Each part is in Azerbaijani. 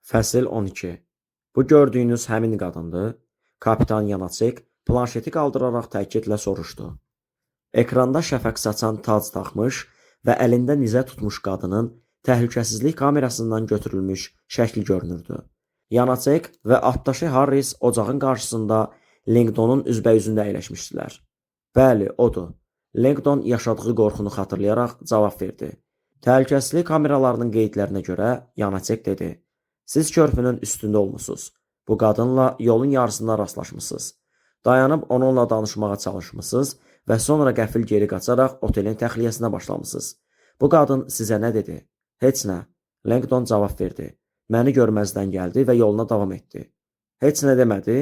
Fəsil 12. Bu gördüyünüz həmin qadındır. Kapitan Yanacek planşeti qaldıraraq təkidlə soruşdu. Ekranda şəfəq saçan tac taxmış və əlində nizə tutmuş qadının təhlükəsizlik kamerasından götürülmüş şəkli görünürdü. Yanacek və atdaşı Harris ocağın qarşısında Langdonun üzbəyüzündə əyləşmişdilər. Bəli, odur. Langdon yaşadığı qorxunu xatırlayaraq cavab verdi. Təhlükəsizlik kameralarının qeydlərinə görə Yanacek dedi. Siz körpünün üstündə olmusunuz. Bu qadınla yolun yarısında rastlaşmısınız. Dayanıb onunla danışmağa çalışmısınız və sonra qəfil geri qaçaraq otelin təxliyəsinə başlamısınız. Bu qadın sizə nə dedi? Heç nə. Langdon cavab verdi. Məni görməzdən gəldi və yoluna davam etdi. Heç nə demədi?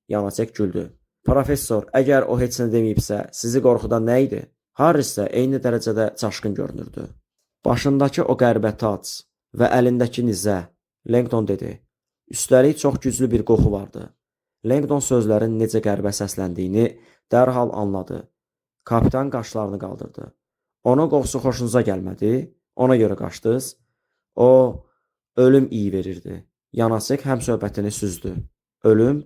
Yanacek güldü. Professor, əgər o heç nə deməyibsə, sizi qorxudan nə idi? Harris isə eyni dərəcədə çaşqın görünürdü. Başındakı o qəribə tac və əlindəki nizə, Langdon dedi. Üstəlik çox güclü bir qoxu vardı. Langdon sözlərin necə qəribə səsləndiyini dərhal anladı. Kapitan qaşlarını qaldırdı. Onun qoxusu xoşunuza gəlmədi? Ona görə qaçdınız? O, ölüm iyi verirdi. Yanacek həm söhbətini süzdü. Ölüm?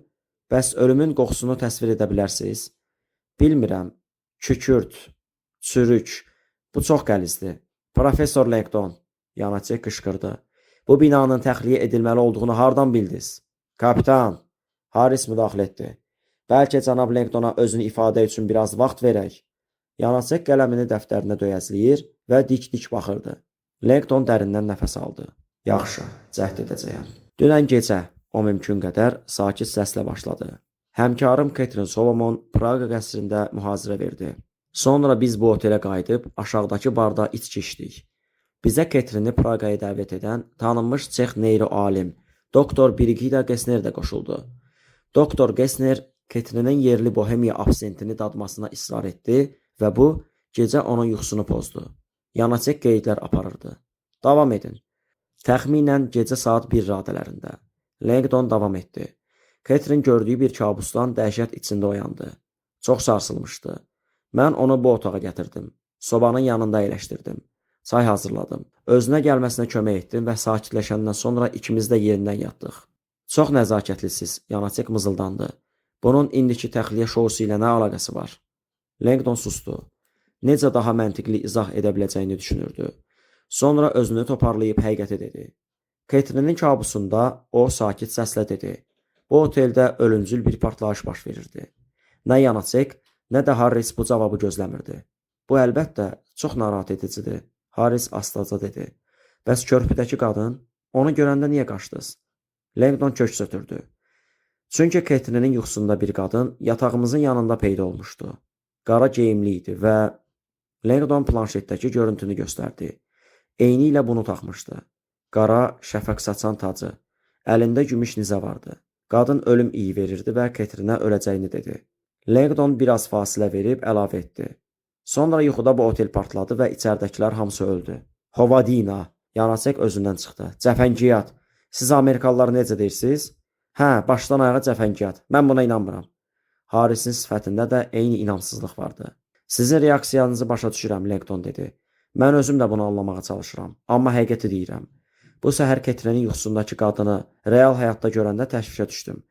Bəs ölümün qoxusunu təsvir edə bilərsiniz? Bilmirəm. Kükürt, çürük. Bu çox qəlizdir. Professor Langdon, Yanacek qışqırdı. Bu binanın təxliyə edilməli olduğunu hardan bildiniz? Kapitan, Harris müdaxilə etdi. Bəlkə cənab Langdona özünü ifadə üçün biraz vaxt verək. Yanacek qələmini dəftərinə döyəzləyir və dik-dik baxırdı. Langdon dərindən nəfəs aldı. Yaxşı, cəhd edəcəyəm. Dünən gecə o mümkün qədər sakit səslə başladı. Həmkarım Catherine Solomon Praqa qəsrində mühazirə verdi. Sonra biz bu otelə qayıdıb aşağıdakı barda içki içdik. Bizə Catherine'i Praqaya dəvət edən tanınmış Çex neyro alim Doktor Brigida Gesner də qoşuldu. Doktor Gesner Catherine'in yerli Bohemiya absentini dadmasına israr etdi və bu gecə onun yuxusunu pozdu. Yanacek qeydlər aparırdı. Davam edin. Təxminən gecə saat 1 radələrində. Langdon davam etdi. Catherine gördüyü bir kabusdan dəhşət içində oyandı. Çox sarsılmışdı. Mən onu bu otağa gətirdim. Sobanın yanında əyləşdirdim. Çay hazırladım. Özünə gəlməsinə kömək etdim və sakitləşəndən sonra ikimiz də yerindən yatdıq. Çox nəzakətlisiz, Yanacek mızıldandı. Bunun indiki təxliyə şousu ilə nə əlaqəsi var? Langdon sustu. Necə daha məntiqli izah edə biləcəyini düşünürdü. Sonra özünü toparlayıb həqiqəti dedi. Catherine'in kabusunda o sakit səslə dedi. Bu oteldə ölümcül bir partlayış baş verirdi. Nə Yanacek, nə də Harris bu cavabı gözləmirdi. Bu əlbəttə çox narahat edicidir. Harris astaca dedi. Bəs körpüdəki qadın? Onu görəndə niyə qaçdınız? Langdon köks ötürdü. Çünki Catherine'in yuxusunda bir qadın yatağımızın yanında peyda olmuşdu. Qara geyimli idi və Langdon planşetdəki görüntünü göstərdi. Eyni ilə bunu taxmışdı. Qara, şəfəq saçan tacı. Əlində gümüş nizə vardı. Qadın ölüm iyi verirdi və Catherine'ə öləcəyini dedi. Langdon biraz fasilə verib əlavə etdi. Sonra yuxuda bu otel partladı və içərdəkilər hamısı öldü. Hovadina, Yanacek özündən çıxdı. Cəfəngiyat. Siz Amerikalılar necə deyirsiniz? Hə, başdan ayağa cəfəngiyat. Mən buna inanmıram. Harrisin sifətində də eyni inamsızlıq vardı. Sizin reaksiyanızı başa düşürəm, Langdon dedi. Mən özüm də bunu anlamağa çalışıram. Amma həqiqəti deyirəm. Bu səhər Catherine'in yuxusundakı qadını real həyatda görəndə təşvişə düşdüm.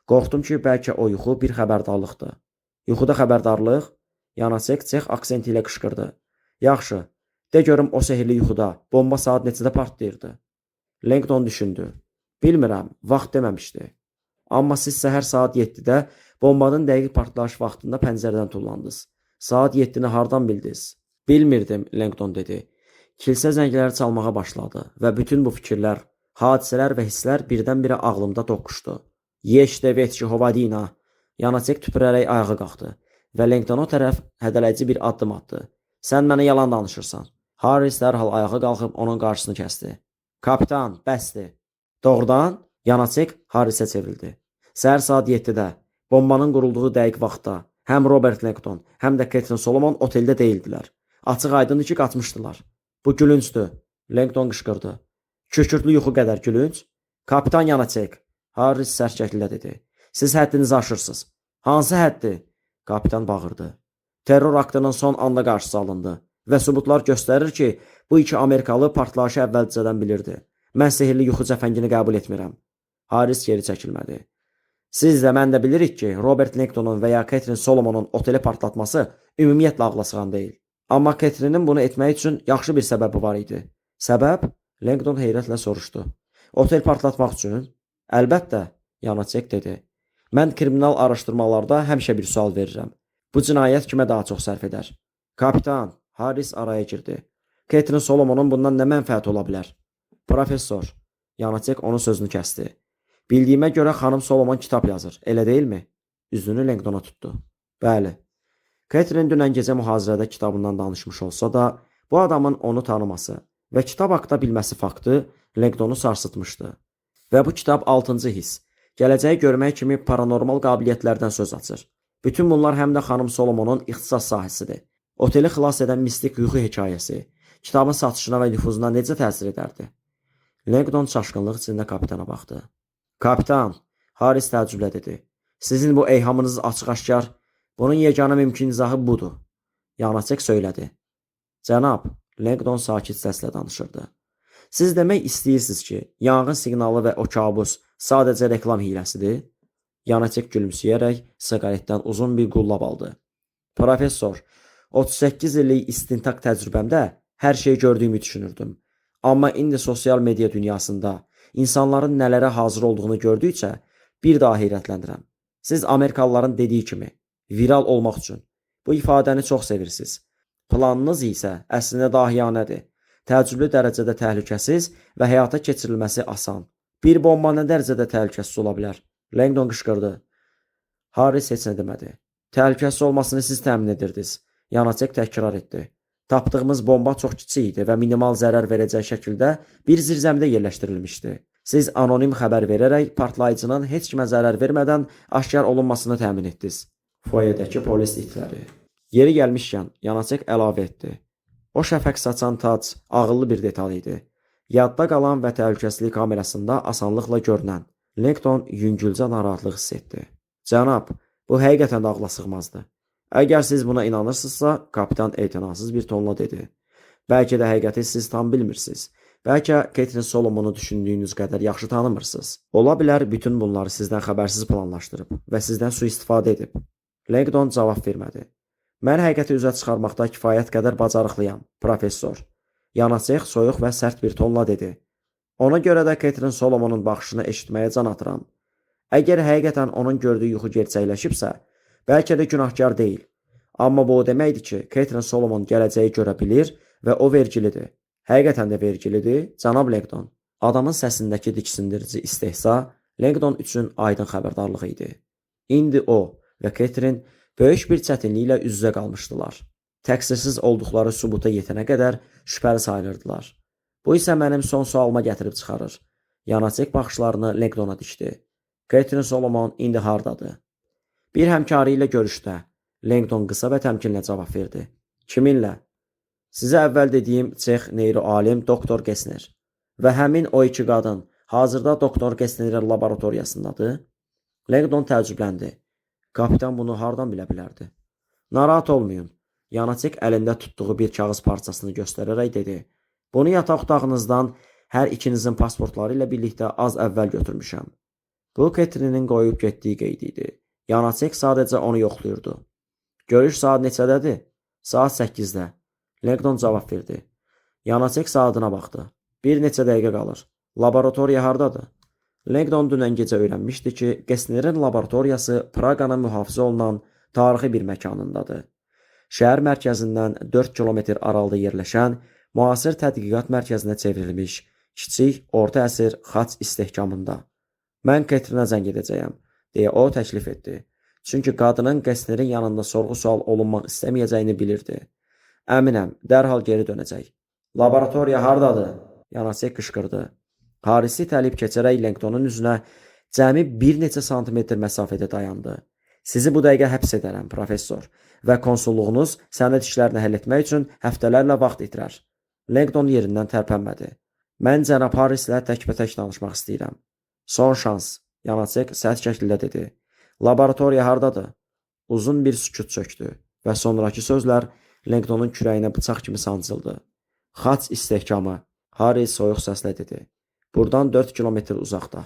Qorxdum ki, bəlkə o yuxu bir xəbərdarlıqdır. Yuxuda xəbərdarlıq? Yanacek Çex aksenti ilə qışqırdı. Yaxşı, de görüm o sehirli yuxuda bomba saat neçədə partlayırdı? Langdon düşündü. Bilmirəm, vaxt deməmişdi. Amma siz səhər saat 7-də bombanın dəqiq partlayış vaxtında pəncərədən tullandınız. Saat 7-ni hardan bildiniz? Bilmirdim, Langdon dedi. Kilsə zəngləri çalmağa başladı və bütün bu fikirlər, hadisələr və hisslər birdən-birə ağlımda toqquşdu. Yeşdevetçi Hovadina. Yanacek tüpürərək ayağa qalxdı və Langdona tərəf hədələyici bir addım atdı. Sən mənə yalan danışırsan. Harris dərhal ayağa qalxıb onun qarşısını kəsdi. Kapitan, bəsdir. Doğrudan? Yanacek Harrisə çevrildi. Səhər saat 7-də, bombanın qurulduğu dəqiq vaxtda, həm Robert Langdon, həm də Catherine Solomon oteldə deyildilər. Açıq aydındır ki, qaçmışdılar. Bu gülüncdür. Langdon qışqırdı. Kükürtlü yuxu qədər gülünc. Kapitan Yanacek, Harris sərkəklə dedi. Siz həddinizi aşırsınız. Hansı həddi? Kapitan bağırdı. Terror aktının son anda qarşısı alındı və sübutlar göstərir ki, bu iki Amerikalı partlayışı əvvəlcədən bilirdi. Mən sehirli yuxu cəfəngini qəbul etmirəm. Haris geri çəkilmədi. Siz də mən də bilirik ki, Robert Langdonun və ya Catherine Solomonun oteli partlatması ümumiyyətlə ağla sığan deyil. Amma Catherine'in bunu etmək üçün yaxşı bir səbəbi var idi. Səbəb? Langdon heyrətlə soruşdu. Otel partlatmaq üçün? Əlbəttə, Yanacek dedi. Mən kriminal araşdırmalarda həmişə bir sual verirəm. Bu cinayət kimə daha çox sərf edər? Kapitan, Haris araya girdi. Catherine Solomonun bundan nə mənfəəti ola bilər? Professor, Yanacek onun sözünü kəsdi. Bildiyimə görə xanım Solomon kitab yazır, elə deyilmi? Üzünü Langdona tutdu. Bəli. Catherine dünən gecə mühazirədə kitabından danışmış olsa da, bu adamın onu tanıması və kitab haqqında bilməsi faktı Langdonu sarsıtmışdı. Və bu kitab 6-cı hiss, gələcəyi görmək kimi paranormal qabiliyyətlərdən söz açır. Bütün bunlar həm də xanım Solomonun ixtisas sahəsidir. Oteli xilas edən mistik yuxu hekayəsi, kitabın satışına və nüfuzuna necə təsir edərdi? Langdon çaşqınlıq içində kapitana baxdı. Kapitan, Haris təəccüblə dedi. Sizin bu eyhamınız açıq-aşkar, bunun yeganə mümkün izahı budur. Yanacek söylədi. Cənab, Langdon sakit səslə danışırdı. Siz demək istəyirsiniz ki, yanğın siqnalı və o kabus sadəcə reklam hiləsidir? Yanacek gülümsəyərək siqaretdən uzun bir qullab aldı. Professor, 38 illik istintaq təcrübəmdə hər şeyi gördüyümü düşünürdüm. Amma indi sosial media dünyasında insanların nələrə hazır olduğunu gördükcə bir daha heyrətlənirəm. Siz Amerikalıların dediyi kimi, viral olmaq üçün bu ifadəni çox sevirsiniz. Planınız isə əslində dahiyanədir. Təəccüblü dərəcədə təhlükəsiz və həyata keçirilməsi asan. Bir bomba nə dərəcədə təhlükəsiz ola bilər? Langdon qışqırdı. Haris heç nə demədi. Təhlükəsiz olmasını siz təmin edirdiniz. Yanacek təkrar etdi. Tapdığımız bomba çox kiçik idi və minimal zərər verəcək şəkildə bir zirzəmidə yerləşdirilmişdi. Siz anonim xəbər verərək partlayıcının heç kimə zərər vermədən aşkar olunmasını təmin etdiniz. Foyedəki polis itləri. Yeri gəlmişkən, Yanacek əlavə etdi. O şəfəq saçan tac ağıllı bir detal idi. Yadda qalan və təhlükəsizlik kamerasında asanlıqla görünən. Langdon yüngülcə narahatlıq hiss etdi. Cənab, bu həqiqətən də ağla sığmazdı. Əgər siz buna inanırsınızsa, kapitan etinasız bir tonla dedi. Bəlkə də həqiqəti siz tam bilmirsiniz. Bəlkə Catherine Solomonu düşündüyünüz qədər yaxşı tanımırsınız. Ola bilər bütün bunları sizdən xəbərsiz planlaşdırıb və sizdən sui-istifadə edib. Langdon cavab vermədi. Mən həqiqəti üzə çıxarmaqda kifayət qədər bacarıqlıyam, professor. Yanacek soyuq və sərt bir tonla dedi. Ona görə də Catherine Solomonun baxışını eşitməyə can atıram. Əgər həqiqətən onun gördüyü yuxu gerçəkləşibsə, bəlkə də günahkar deyil. Amma bu o deməkdir ki, Catherine Solomon gələcəyi görə bilir və o vergilidir. Həqiqətən də vergilidir, cənab Langdon. Adamın səsindəki diksindirici istehza Langdon üçün aydın xəbərdarlıq idi. İndi o və Catherine böyük bir çətinliklə üz-üzə qalmışdılar. Təqsirsiz olduqları sübuta yetənə qədər şübhəli sayılırdılar. Bu isə mənim son sualıma gətirib çıxarır. Yanacek baxışlarını Langdona dikdi. Catherine Solomon indi hardadır? Bir həmkarı ilə görüşdə. Langdon qısa və təmkinlə cavab verdi. Kiminlə? Sizə əvvəl dediyim Çex neyroalim doktor Gesner və həmin o iki qadın hazırda doktor Gesnerin laboratoriyasındadır. Langdon təəccübləndi. Kapitan bunu hardan bilə bilərdi? Narahat olmayın. Yanacek əlində tutduğu bir kağız parçasını göstərərək dedi. Bunu yataq otağınızdan hər ikinizin pasportları ilə birlikdə az əvvəl götürmüşəm. Bu Catherine'in qoyub getdiyi qeyd idi. Yanacek sadəcə onu yoxlayırdı. Görüş saat neçədədir? Saat 8-də. Langdon cavab verdi. Yanacek saatına baxdı. Bir neçə dəqiqə qalır. Laboratoriya hardadır? Langdon dünən gecə öyrənmişdi ki, Gesnerin laboratoriyası Praqanın mühafizə olunan tarixi bir məkanındadır. Şəhər mərkəzindən 4 kilometr aralıda yerləşən müasir tədqiqat mərkəzinə çevrilmiş kiçik orta əsr xaç istehkamında. Mən Catherine'ə zəng edəcəyəm, deyə o təklif etdi. Çünki qadının Gesnerin yanında sorğu-sual olunmaq istəməyəcəyini bilirdi. Əminəm, dərhal geri dönəcək. Laboratoriya hardadır? Yanacek qışqırdı. Harisi itəlib keçərək Langdonun üzünə cəmi bir neçə santimetr məsafədə dayandı. Sizi bu dəqiqə həbs edərəm, professor, və konsulluğunuz sənəd işlərini həll etmək üçün həftələrlə vaxt itirər. Langdon yerindən tərpənmədi. Mən cənab Harrislə təkbətək danışmaq istəyirəm. Son şans, Yanacek sərt şəkildə dedi. Laboratoriya hardadır? Uzun bir sükut çökdü və sonraki sözlər Langdonun kürəyinə bıçaq kimi sancıldı. Xaç istehkamı, Harris soyuq səslə dedi. Buradan 4 kilometr uzaqda.